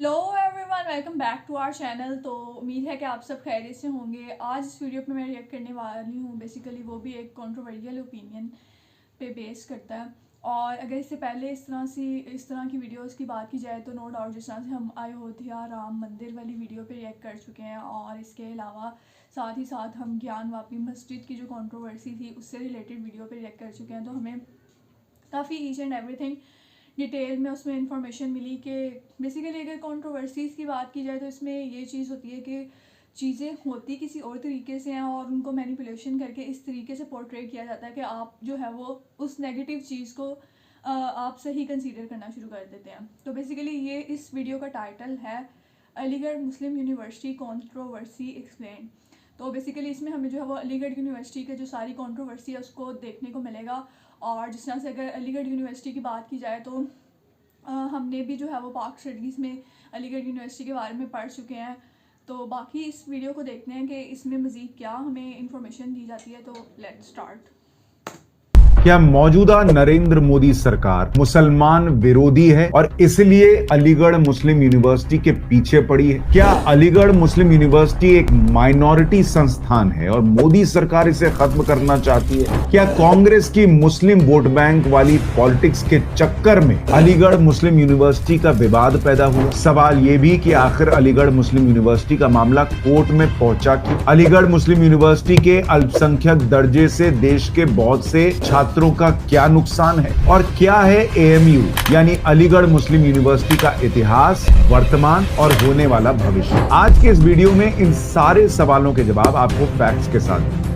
Hello everyone, welcome back to our channel. तो उम्मीद है कि आप सब खैरियत से होंगे। आज इस वीडियो पे मैं रिएक्ट करने वाली हूँ। बेसिकली वो भी एक कंट्रोवर्शियल ओपिनियन पे बेस करता है। और अगर इससे पहले इस तरह की वीडियोस की बात की जाए तो नो डाउट जिस तरह से हम अयोध्या राम मंदिर वाली वीडियो पे रिएक्ट कर चुके हैं, और इसके अलावा साथ ही साथ हम ज्ञानवापी मस्जिद की जो कंट्रोवर्सी थी उससे रिलेटेड वीडियो पे रिएक्ट कर चुके हैं। तो हमें काफ़ी ईच एंड एवरीथिंग डिटेल में उसमें इंफॉर्मेशन मिली कि बेसिकली अगर कंट्रोवर्सीज़ की बात की जाए तो इसमें ये चीज़ होती है कि चीज़ें होती किसी और तरीके से हैं और उनको मैनिपुलेशन करके इस तरीके से पोर्ट्रेट किया जाता है कि आप जो है वो उस नेगेटिव चीज़ को आप सही कंसीडर करना शुरू कर देते हैं। तो बेसिकली ये इस वीडियो का टाइटल है अलीगढ़ मुस्लिम यूनिवर्सिटी कंट्रोवर्सी एक्सप्लेन। तो बेसिकली इसमें हमें जो है वो अलीगढ़ यूनिवर्सिटी के जो सारी कंट्रोवर्सी है उसको देखने को मिलेगा। और जिस तरह से अगर अलीगढ़ यूनिवर्सिटी की बात की जाए तो हमने भी जो है वो पाक स्टडीज़ में अलीगढ़ यूनिवर्सिटी के बारे में पढ़ चुके हैं। तो बाकी इस वीडियो को देखते हैं कि इसमें मज़ीद क्या हमें इंफॉर्मेशन दी जाती है। तो लेट्स स्टार्ट। क्या मौजूदा नरेंद्र मोदी सरकार मुसलमान विरोधी है और इसलिए अलीगढ़ मुस्लिम यूनिवर्सिटी के पीछे पड़ी है? क्या अलीगढ़ मुस्लिम यूनिवर्सिटी एक माइनॉरिटी संस्थान है और मोदी सरकार इसे खत्म करना चाहती है? क्या कांग्रेस की मुस्लिम वोट बैंक वाली पॉलिटिक्स के चक्कर में अलीगढ़ मुस्लिम यूनिवर्सिटी का विवाद पैदा हुआ? सवाल ये भी कि आखिर अलीगढ़ मुस्लिम यूनिवर्सिटी का मामला कोर्ट में पहुंचा क्यों? अलीगढ़ मुस्लिम यूनिवर्सिटी के अल्पसंख्यक दर्जे से देश के बहुत से छात्रों का क्या नुकसान है? और क्या है एएमयू यानी अलीगढ़ मुस्लिम यूनिवर्सिटी का इतिहास, वर्तमान और होने वाला भविष्य? आज के इस वीडियो में इन सारे सवालों के जवाब आपको फैक्ट्स के साथ देंगे।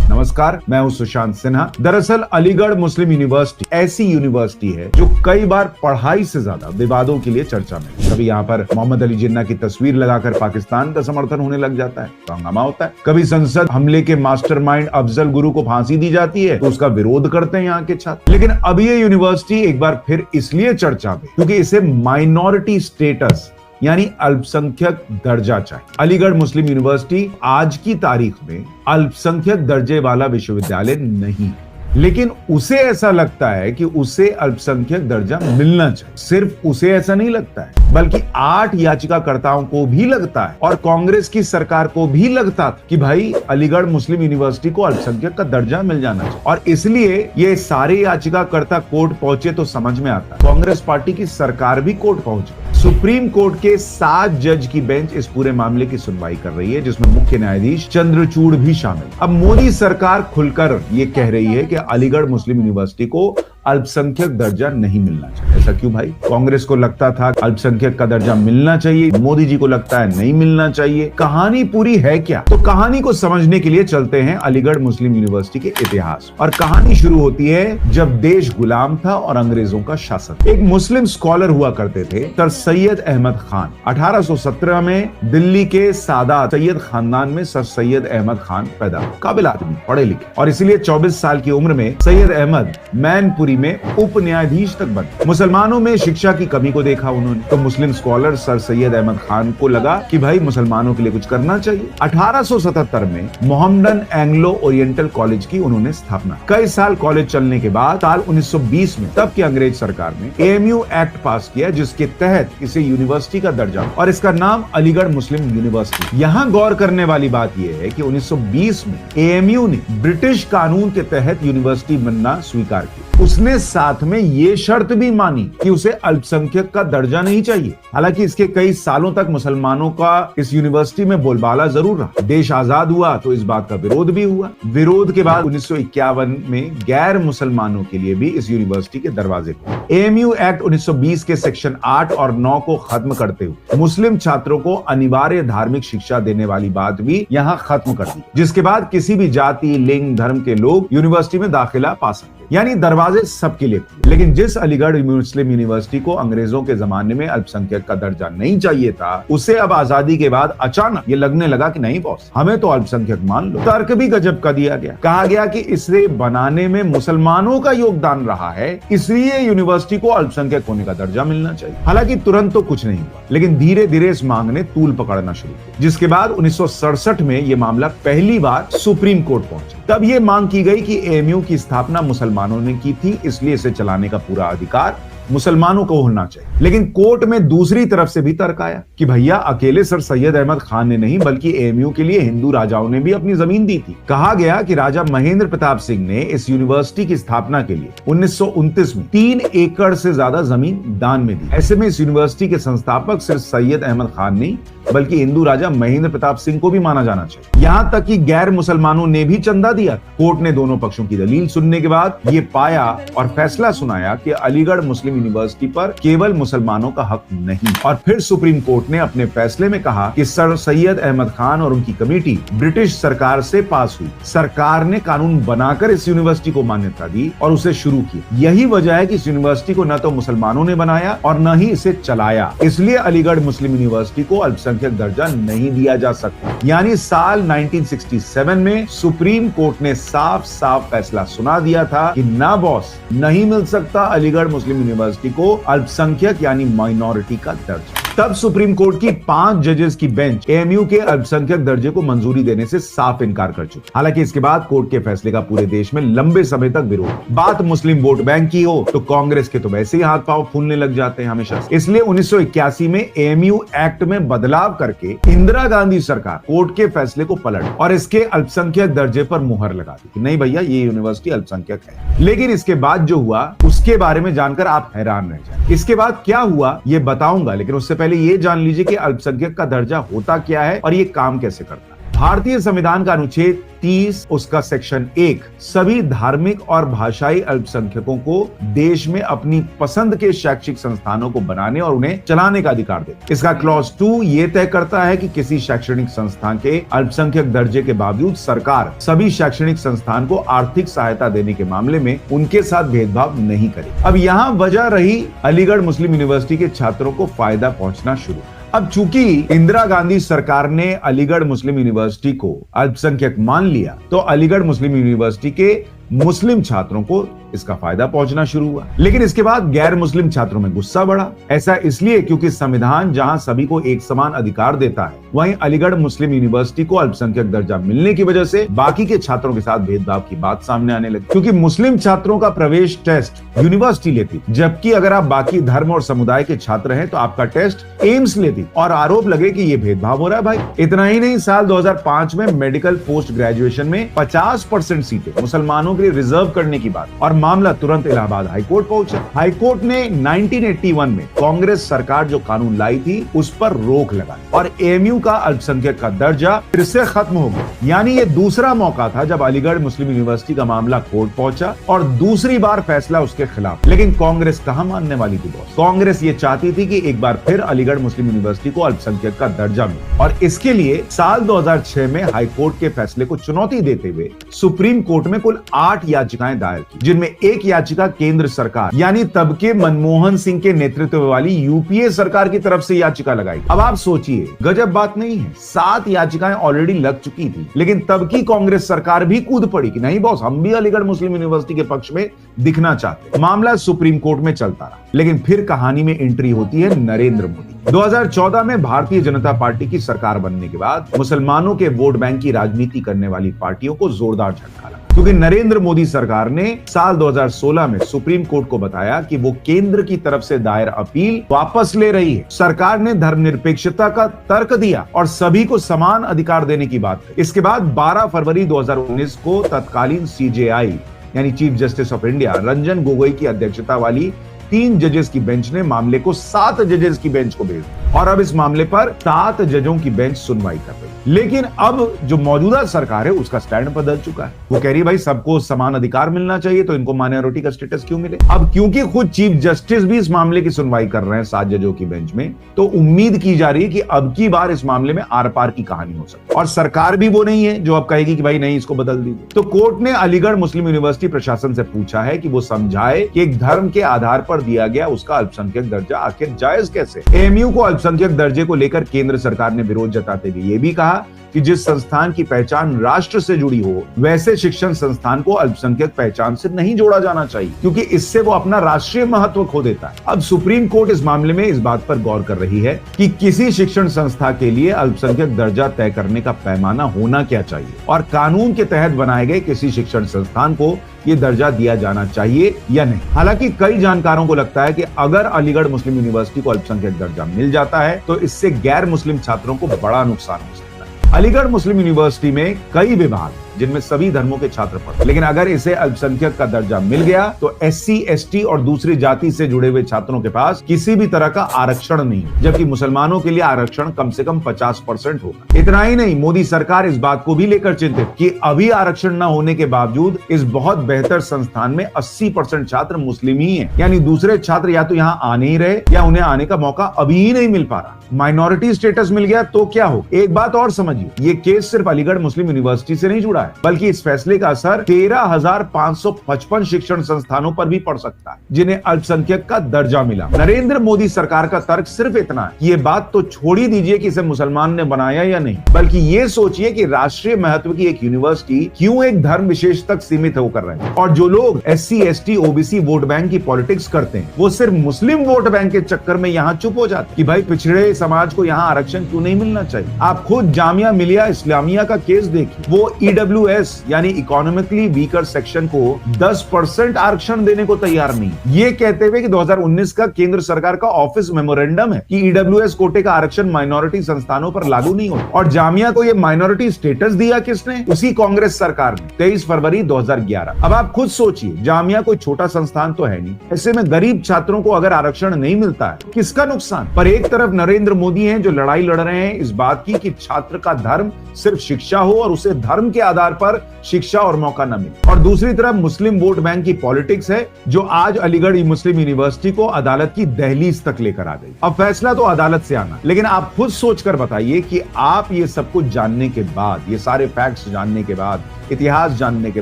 नमस्कार, मैं हूं सुशांत सिन्हा। दरअसल अलीगढ़ मुस्लिम यूनिवर्सिटी ऐसी यूनिवर्सिटी है जो कई बार पढ़ाई से ज्यादा विवादों के लिए चर्चा में है। कभी यहाँ पर मोहम्मद अली जिन्ना की तस्वीर लगाकर पाकिस्तान का समर्थन होने लग जाता है तो हंगामा होता है। कभी संसद हमले के मास्टरमाइंड अफजल गुरु को फांसी दी जाती है तो उसका विरोध करते हैं यहाँ के छात्र। लेकिन अब ये यूनिवर्सिटी एक बार फिर इसलिए चर्चा में क्योंकि इसे माइनॉरिटी स्टेटस यानी अल्पसंख्यक दर्जा चाहिए। अलीगढ़ मुस्लिम यूनिवर्सिटी आज की तारीख में अल्पसंख्यक दर्जे वाला विश्वविद्यालय नहीं है, लेकिन उसे ऐसा लगता है कि उसे अल्पसंख्यक दर्जा मिलना चाहिए। सिर्फ उसे ऐसा नहीं लगता है बल्कि 8 याचिकाकर्ताओं को भी लगता है और कांग्रेस की सरकार को भी लगता था कि भाई अलीगढ़ मुस्लिम यूनिवर्सिटी को अल्पसंख्यक का दर्जा मिल जाना चाहिए। और इसलिए ये सारे याचिकाकर्ता कोर्ट पहुंचे तो समझ में आता है कांग्रेस पार्टी की सरकार भी कोर्ट पहुंच गई। सुप्रीम कोर्ट के 7 जज की बेंच इस पूरे मामले की सुनवाई कर रही है जिसमें मुख्य न्यायाधीश चंद्रचूड़ भी शामिल। अब मोदी सरकार खुलकर ये कह रही है कि अलीगढ़ मुस्लिम यूनिवर्सिटी को अल्पसंख्यक दर्जा नहीं मिलना चाहिए। ऐसा क्यों भाई? कांग्रेस को लगता था अल्पसंख्यक का दर्जा मिलना चाहिए, मोदी जी को लगता है नहीं मिलना चाहिए। कहानी पूरी है क्या? तो कहानी को समझने के लिए चलते हैं अलीगढ़ मुस्लिम यूनिवर्सिटी के इतिहास। और कहानी शुरू होती है जब देश गुलाम था और अंग्रेजों का शासन। एक मुस्लिम स्कॉलर हुआ करते थे सर सैयद अहमद खान। 1817 में दिल्ली के सादात सैयद खानदान में सर सैयद अहमद खान पैदा हुए। काबिल आदमी, पढ़े लिखे, और इसलिए 24 साल की उम्र में सैयद अहमद मैनपुरी में उप न्यायाधीश तक बने। मुसलमानों में शिक्षा की कमी को देखा उन्होंने तो मुस्लिम स्कॉलर सर सैयद अहमद खान को लगा कि भाई मुसलमानों के लिए कुछ करना चाहिए। 1877 में मोहम्मडन एंग्लो ओरिएंटल कॉलेज की उन्होंने स्थापना। कई साल कॉलेज चलने के बाद साल 1920 में तब की अंग्रेज सरकार ने एएमयू एक्ट पास किया जिसके तहत इसे यूनिवर्सिटी का दर्जा और इसका नाम अलीगढ़ मुस्लिम यूनिवर्सिटी। यहाँ गौर करने वाली बात यह है कि 1920 में एएमयू ने ब्रिटिश कानून के तहत यूनिवर्सिटी बनना स्वीकार किया। उसने साथ में ये शर्त भी मानी कि उसे अल्पसंख्यक का दर्जा नहीं चाहिए। हालांकि इसके कई सालों तक मुसलमानों का इस यूनिवर्सिटी में बोलबाला जरूर रहा। देश आजाद हुआ तो इस बात का विरोध भी हुआ। विरोध के बाद 1951 में गैर मुसलमानों के लिए भी इस यूनिवर्सिटी के दरवाजे खुले। एएमयू एक्ट 1920 के सेक्शन 8 और 9 को खत्म करते हुए मुस्लिम छात्रों को अनिवार्य धार्मिक शिक्षा देने वाली बात भी यहाँ खत्म कर दी, जिसके बाद किसी भी जाति, लिंग, धर्म के लोग यूनिवर्सिटी में दाखिला पा सकते। थे, यानी दरवाजे सबके लिए थे। लेकिन जिस अलीगढ़ मुस्लिम यूनिवर्सिटी को अंग्रेजों के जमाने में अल्पसंख्यक का दर्जा नहीं चाहिए था, उसे अब आजादी के बाद अचानक ये लगने लगा कि नहीं बॉस, हमें तो अल्पसंख्यक मान लो। तर्क भी गजब का दिया गया। कहा गया कि इसे बनाने में मुसलमानों का योगदान रहा है, इसलिए यूनिवर्सिटी को अल्पसंख्यक होने का दर्जा मिलना चाहिए। हालांकि तुरंत तो कुछ नहीं हुआ, लेकिन धीरे धीरे इस मांग ने तूल पकड़ना शुरू किया, जिसके बाद 1967 में यह मामला पहली बार सुप्रीम कोर्ट पहुंचा। तब यह मांग की गई कि एएमयू की स्थापना मुसलमानों ने की थी, इसलिए इसे चलाने का पूरा अधिकार मुसलमानों को होना चाहिए। लेकिन कोर्ट में दूसरी तरफ से भी तर्क आया कि भैया अकेले सर सैयद अहमद खान ने नहीं, बल्कि एएमयू के लिए हिंदू राजाओं ने भी अपनी जमीन दी थी। कहा गया कि राजा महेंद्र प्रताप सिंह ने इस यूनिवर्सिटी की स्थापना के लिए 1929 में 3 एकड़ से ज्यादा जमीन दान में दी। ऐसे में इस यूनिवर्सिटी के संस्थापक सिर्फ सैयद अहमद खान नहीं, बल्कि हिंदू राजा महेंद्र प्रताप सिंह को भी माना जाना चाहिए। यहां तक कि गैर मुसलमानों ने भी चंदा दिया। कोर्ट ने दोनों पक्षों की दलील सुनने के बाद ये पाया और फैसला सुनाया कि अलीगढ़ मुस्लिम यूनिवर्सिटी पर केवल मुसलमानों का हक नहीं। और फिर सुप्रीम कोर्ट ने अपने फैसले में कहा कि सर सैयद अहमद खान और उनकी कमेटी ब्रिटिश सरकार से पास हुई। सरकार ने कानून बनाकर इस यूनिवर्सिटी को मान्यता दी और उसे शुरू किया। यही वजह है कि इस यूनिवर्सिटी को न तो मुसलमानों ने बनाया और न ही इसे चलाया। इसलिए अलीगढ़ मुस्लिम यूनिवर्सिटी को अल्पसंख्यक दर्जा नहीं दिया जा सकता। यानी साल 1967 में सुप्रीम कोर्ट ने साफ साफ फैसला सुना दिया था कि ना बॉस, नहीं मिल सकता अलीगढ़ मुस्लिम यूनिवर्सिटी को अल्पसंख्यक यानी माइनॉरिटी का दर्जा। तब सुप्रीम कोर्ट की 5 जजेस की बेंच एएमयू के अल्पसंख्यक दर्जे को मंजूरी देने से साफ इनकार कर चुकी। हालांकि इसके बाद कोर्ट के फैसले का पूरे देश में लंबे समय तक विरोध। बात मुस्लिम वोट बैंक की हो तो कांग्रेस के तो वैसे ही हाथ पांव फूलने लग जाते हैं हमेशा। इसलिए 1981 में एएमयू एक्ट में बदलाव करके इंदिरा गांधी सरकार कोर्ट के फैसले को पलट और इसके अल्पसंख्यक दर्जे पर मुहर लगा दी कि नहीं भैया, ये यूनिवर्सिटी अल्पसंख्यक है। लेकिन इसके बाद जो हुआ उसके बारे में जानकर आप हैरान रह जाए। इसके बाद क्या हुआ ये बताऊंगा, लेकिन उससे पहले ये जान लीजिए कि अल्पसंख्यक का दर्जा होता क्या है और ये काम कैसे करता है। भारतीय संविधान का अनुच्छेद 30 उसका सेक्शन 1 सभी धार्मिक और भाषाई अल्पसंख्यकों को देश में अपनी पसंद के शैक्षिक संस्थानों को बनाने और उन्हें चलाने का अधिकार देता है। इसका क्लॉज 2 ये तय करता है कि किसी शैक्षणिक संस्थान के अल्पसंख्यक दर्जे के बावजूद सरकार सभी शैक्षणिक संस्थान को आर्थिक सहायता देने के मामले में उनके साथ भेदभाव नहीं करे। अब यहाँ वजह रही अलीगढ़ मुस्लिम यूनिवर्सिटी के छात्रों को फायदा पहुंचना शुरू। अब चूंकि इंदिरा गांधी सरकार ने अलीगढ़ मुस्लिम यूनिवर्सिटी को अल्पसंख्यक मान लिया, तो अलीगढ़ मुस्लिम यूनिवर्सिटी के मुस्लिम छात्रों को इसका फायदा पहुंचना शुरू हुआ। लेकिन इसके बाद गैर मुस्लिम छात्रों में गुस्सा बढ़ा। ऐसा इसलिए क्योंकि संविधान जहां सभी को एक समान अधिकार देता है, वहीं अलीगढ़ मुस्लिम यूनिवर्सिटी को अल्पसंख्यक दर्जा मिलने की वजह से बाकी के छात्रों के साथ भेदभाव की बात सामने आने लगी। क्योंकि मुस्लिम छात्रों का प्रवेश टेस्ट यूनिवर्सिटी लेती, जबकि अगर आप बाकी धर्म और समुदाय के छात्र हैं तो आपका टेस्ट एम्स लेती। और आरोप लगे कि ये भेदभाव हो रहा है भाई। इतना ही नहीं, साल 2005 में मेडिकल पोस्ट ग्रेजुएशन में 50% सीटें मुसलमानों के लिए रिजर्व करने की बात, और मामला तुरंत इलाहाबाद हाईकोर्ट पहुंचा। हाईकोर्ट ने 1981 में कांग्रेस सरकार जो कानून लाई थी उस पर रोक लगा और एएमयू का अल्पसंख्यक का दर्जा फिर से खत्म हो गया। यानी ये दूसरा मौका था जब अलीगढ़ मुस्लिम यूनिवर्सिटी का मामला कोर्ट पहुंचा और दूसरी बार फैसला उसके खिलाफ। लेकिन कांग्रेस कहां मानने वाली थी बॉस। कांग्रेस ये चाहती थी कि एक बार फिर अलीगढ़ मुस्लिम यूनिवर्सिटी को अल्पसंख्यक का दर्जा मिले, और इसके लिए साल 2006 में हाईकोर्ट के फैसले को चुनौती देते हुए सुप्रीम कोर्ट में कुल 8 याचिकाएं दायर की, जिनमें एक याचिका केंद्र सरकार यानी तब के मनमोहन सिंह के नेतृत्व वाली यूपीए सरकार की तरफ से याचिका लगाई। अब आप सोचिए, गजब बात नहीं है, 7 याचिकाएं ऑलरेडी लग चुकी थी, लेकिन तब की कांग्रेस सरकार भी कूद पड़ी कि नहीं बॉस, हम भी अलीगढ़ मुस्लिम यूनिवर्सिटी के पक्ष में दिखना चाहते। मामला सुप्रीम कोर्ट में चलता रहा, लेकिन फिर कहानी में एंट्री होती है नरेंद्र मोदी। 2014 में भारतीय जनता पार्टी की सरकार बनने के बाद मुसलमानों के वोट बैंक की राजनीति करने वाली पार्टियों को जोरदार झटका लगा, क्योंकि नरेंद्र मोदी सरकार ने साल 2016 में सुप्रीम कोर्ट को बताया कि वो केंद्र की तरफ से दायर अपील वापस ले रही है। सरकार ने धर्मनिरपेक्षता का तर्क दिया और सभी को समान अधिकार देने की बात कही। इसके बाद 12 फरवरी 2019 को तत्कालीन सीजेआई यानी chief justice of India Ranjan Gogoi की अध्यक्षता वाली 3 जजेस की बेंच ने मामले को 7 जजेस की बेंच को भेज दिया और अब इस मामले पर 7 जजों की बेंच सुनवाई कर रही है। लेकिन अब जो मौजूदा सरकार है उसका स्टैंड बदल चुका है। वो कह रही है भाई सबको समान अधिकार मिलना चाहिए, तो इनको माइनॉरिटी का स्टेटस क्यों मिले। अब क्योंकि खुद चीफ जस्टिस भी इस मामले की सुनवाई कर रहे हैं 7 जजों की बेंच में, तो उम्मीद की जा रही है कि अब की बार इस मामले में आर पार की कहानी हो सकती है। और सरकार भी वो नहीं है जो अब कहेगी कि भाई नहीं इसको बदल दीजिए। तो कोर्ट ने अलीगढ़ मुस्लिम यूनिवर्सिटी प्रशासन से पूछा है कि वो समझाए कि एक धर्म के आधार पर दिया गया उसका अल्पसंख्यक दर्जा आखिर जायज कैसे। एएमयू को अल्पसंख्यक दर्जे को लेकर केंद्र सरकार ने विरोध जताते हुए ये भी कहा कि जिस संस्थान की पहचान राष्ट्र से जुड़ी हो वैसे शिक्षण संस्थान को अल्पसंख्यक पहचान से नहीं जोड़ा जाना चाहिए, क्योंकि इससे वो अपना राष्ट्रीय महत्व खो देता है। अब सुप्रीम कोर्ट इस मामले में इस बात पर गौर कर रही है कि किसी शिक्षण संस्था के लिए अल्पसंख्यक दर्जा तय करने का पैमाना होना क्या चाहिए और कानून के तहत बनाए गए किसी शिक्षण संस्थान को ये दर्जा दिया जाना चाहिए या नहीं। हालांकि कई जानकारों को लगता है कि अगर अलीगढ़ मुस्लिम यूनिवर्सिटी को अल्पसंख्यक दर्जा मिल जाता है तो इससे गैर मुस्लिम छात्रों को बड़ा नुकसान हो सकता है। अलीगढ़ मुस्लिम यूनिवर्सिटी में कई विभाग जिनमें सभी धर्मों के छात्र पढ़ते, लेकिन अगर इसे अल्पसंख्यक का दर्जा मिल गया तो एससी, एसटी और दूसरी जाति से जुड़े हुए छात्रों के पास किसी भी तरह का आरक्षण नहीं, जबकि मुसलमानों के लिए आरक्षण कम से कम 50% होगा। इतना ही नहीं, मोदी सरकार इस बात को भी लेकर चिंतित कि अभी आरक्षण न होने के बावजूद इस बहुत बेहतर संस्थान में 80% छात्र मुस्लिम ही हैं, यानी दूसरे छात्र या तो यहाँ आ नहीं रहे या उन्हें आने का मौका अभी ही नहीं मिल पा रहा। माइनॉरिटी स्टेटस मिल गया तो क्या हो। एक बात और समझिए, ये केस सिर्फ अलीगढ़ मुस्लिम यूनिवर्सिटी से नहीं जुड़ा है, बल्कि इस फैसले का असर 13,555 शिक्षण संस्थानों पर भी पड़ सकता है जिन्हें अल्पसंख्यक का दर्जा मिला। नरेंद्र मोदी सरकार का तर्क सिर्फ इतना है कि ये बात तो छोड़ ही दीजिए कि इसे मुसलमान ने बनाया या नहीं, बल्कि ये सोचिए कि राष्ट्रीय महत्व की एक यूनिवर्सिटी क्यों एक धर्म विशेष तक सीमित होकर रहे हैं। और जो लोग SC, ST, OBC vote bank की पॉलिटिक्स करते हैं वो सिर्फ मुस्लिम वोट बैंक के चक्कर में यहाँ चुप हो जाते कि भाई पिछड़े समाज को यहाँ आरक्षण क्यों नहीं मिलना चाहिए। आप खुद जामिया मिलिया इस्लामिया का केस देखिए, वो ईडब्ल्यूएस यानी इकोनॉमिकली वीकर सेक्शन को 10% आरक्षण देने को तैयार नहीं, ये कहते हुए कि 2019 का केंद्र सरकार का ऑफिस मेमोरेंडम है कि ईडब्ल्यूएस कोटे का आरक्षण माइनॉरिटी संस्थानों पर लागू नहीं होता। और जामिया को ये माइनॉरिटी स्टेटस दिया किसने? उसी कांग्रेस सरकार ने 23 फरवरी 2011। अब आप खुद सोचिए, जामिया कोई छोटा संस्थान तो है नहीं, ऐसे में गरीब छात्रों को अगर आरक्षण नहीं मिलता है किसका नुकसान। पर एक तरफ नरेंद्र मोदी हैं जो लड़ाई लड़ रहे हैं इस बात की कि छात्र का धर्म सिर्फ शिक्षा हो और उसे धर्म के आधार पर शिक्षा और मौका न मिले, और दूसरी तरफ मुस्लिम वोट बैंक की पॉलिटिक्स है जो आज अलीगढ़ मुस्लिम यूनिवर्सिटी को अदालत की दहलीज तक लेकर आ गई। अब फैसला तो अदालत से आना, लेकिन आप खुद सोचकर बताइए कि आप ये सब कुछ जानने के बाद, ये सारे फैक्ट्स जानने के बाद, इतिहास जानने के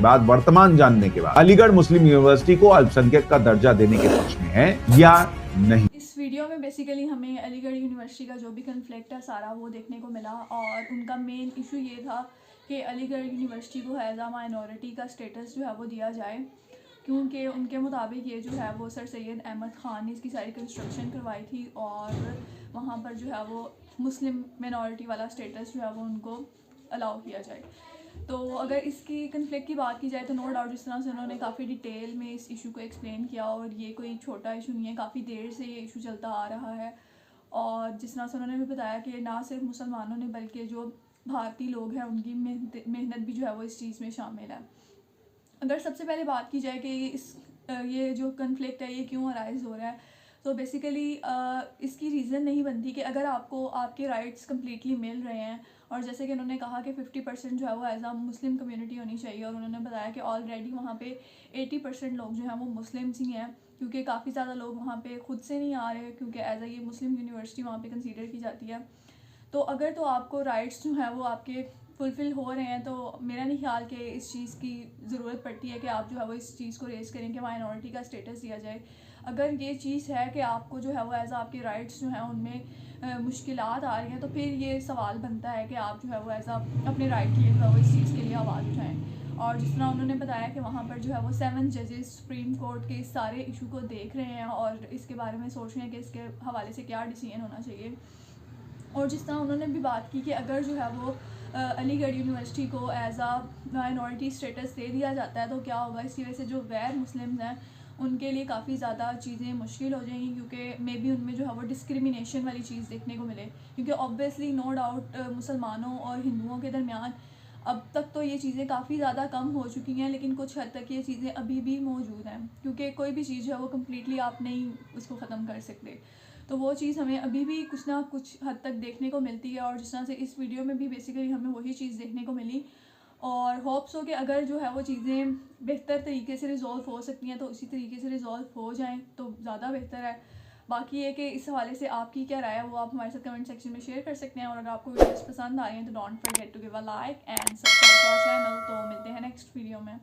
बाद, वर्तमान जानने के बाद अलीगढ़ मुस्लिम यूनिवर्सिटी को अल्पसंख्यक का दर्जा देने के पक्ष में है या नहीं। इस वीडियो में बेसिकली हमें अलीगढ़ यूनिवर्सिटी का जो भी कन्फ्लिक्ट है सारा वो देखने को मिला, और उनका मेन इशू ये था कि अलीगढ़ यूनिवर्सिटी को एज आ माइनॉरिटी का स्टेटस जो है वो दिया जाए, क्योंकि उनके मुताबिक ये जो है वो सर सैयद अहमद ख़ान ने इसकी सारी कंस्ट्रक्शन करवाई थी और वहाँ पर जो है वो मुस्लिम माइनॉरिटी वाला स्टेटस जो है वो उनको अलाउ किया जाए। तो अगर इसकी कन्फ्लिक्ट की बात की जाए तो नो डाउट जिस तरह से उन्होंने काफ़ी डिटेल में इस इशू को एक्सप्लेन किया, और ये कोई छोटा इशू नहीं है, काफ़ी देर से ये इशू चलता आ रहा है। और जिस तरह से उन्होंने भी बताया कि ना सिर्फ मुसलमानों ने बल्कि जो भारतीय लोग हैं उनकी मेहनत भी जो है वो इस चीज़ में शामिल है। अगर सबसे पहले बात की जाए कि ये जो कन्फ्लिक्ट है ये क्यों अराइज़ हो रहा है, तो बेसिकली इसकी रीज़न नहीं बनती कि अगर आपको आपके राइट्स कम्प्लीटली मिल रहे हैं, और जैसे कि उन्होंने कहा कि 50% जो है वो एज आ मुस्लिम कम्युनिटी होनी चाहिए, और उन्होंने बताया कि ऑलरेडी वहाँ पे 80% लोग जो हैं वो मुस्लिम्स ही हैं, क्योंकि काफ़ी ज़्यादा लोग वहाँ पे खुद से नहीं आ रहे क्योंकि एज आ ये मुस्लिम यूनिवर्सिटी वहाँ पे कंसीडर की जाती है। तो अगर तो आपको राइट्स जो है वो आपके फुलफ़िल हो रहे हैं तो मेरा नहीं ख्याल कि इस चीज़ की ज़रूरत पड़ती है कि आप जो है वो इस चीज़ को रेस करें कि माइनॉरिटी का स्टेटस दिया जाए। अगर ये चीज़ है कि आपको जो है वो एज आपके राइट्स जो हैं उनमें मुश्किलात आ रही हैं, तो फिर ये सवाल बनता है कि आप जो है वो एज अपने राइट के लिए जो है वो इस चीज़ के लिए आवाज़ उठाएँ। और जिस तरह उन्होंने बताया कि वहाँ पर जो है वो 7 जजेस सुप्रीम कोर्ट के इस सारे इशू को देख रहे हैं और इसके बारे में सोच रहे हैं कि इसके हवाले से क्या डिसीजन होना चाहिए। और जिस तरह उन्होंने भी बात की कि अगर जो है वो अलीगढ़ यूनिवर्सिटी को एज आ माइनॉरिटी स्टेटस दे दिया जाता है तो क्या होगा, इसकी वजह से जो गैर मुस्लिम्स हैं उनके लिए काफ़ी ज़्यादा चीज़ें मुश्किल हो जाएंगी, क्योंकि मे बी उनमें जो है वो डिस्क्रिमिनेशन वाली चीज़ देखने को मिले। क्योंकि ऑब्वियसली नो डाउट मुसलमानों और हिंदुओं के दरमियान अब तक तो ये चीज़ें काफ़ी ज़्यादा कम हो चुकी हैं, लेकिन कुछ हद तक ये चीज़ें अभी भी मौजूद हैं, क्योंकि कोई भी चीज़ है वो कम्प्लीटली आप नहीं उसको ख़त्म कर सकते। तो वो चीज़ हमें अभी भी कुछ ना कुछ हद तक देखने को मिलती है, और जिस तरह से इस वीडियो में भी बेसिकली हमें वही चीज़ देखने को मिली। और होप्स हो कि अगर जो है वो चीज़ें बेहतर तरीके से रिज़ॉल्व हो सकती हैं तो उसी तरीके से रिज़ॉल्व हो जाएं तो ज़्यादा बेहतर है। बाकी ये कि इस हवाले से आपकी क्या राय है वो आप हमारे साथ कमेंट सेक्शन में शेयर कर सकते हैं, और अगर आपको वीडियोस पसंद आ रही हैं तो don't forget to give a like and subscribe to our channel. तो मिलते हैं नेक्स्ट वीडियो में।